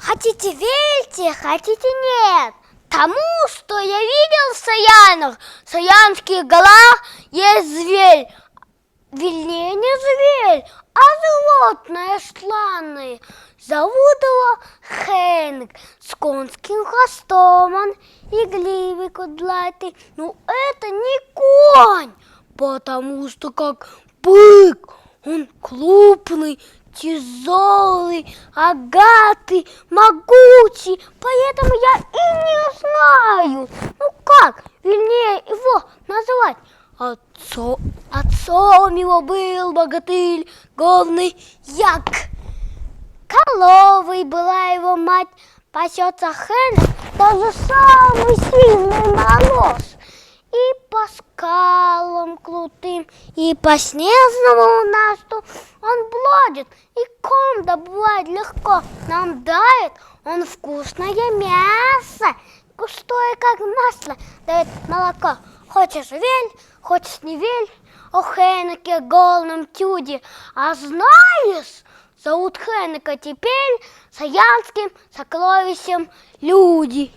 Хотите верьте, хотите нет. Тому, что я видел в Саянах, в Саянских горах есть зверь. Вернее, не зверь, а животное славное. Зовут его Хенк, с конским хвостом он и гривой кудлатый. Но это не конь, потому что как бык, он крупный, тяжелый, рогатый, могучий, поэтому я и не знаю, ну как, вернее, его назвать. Отцом его был богатырь, горный Як. Коровой была его мать, пасется Хенк, даже самый сильный мороз. И по скалам крутым, и по снежному насту он бродит, и корм добывает легко. Нам дает он вкусное мясо, густое, как масло, дает молоко. Хочешь верь, хочешь не верь, о Хенеке голном чуде. А знаешь, зовут Хенека теперь саянским сокровищем люди.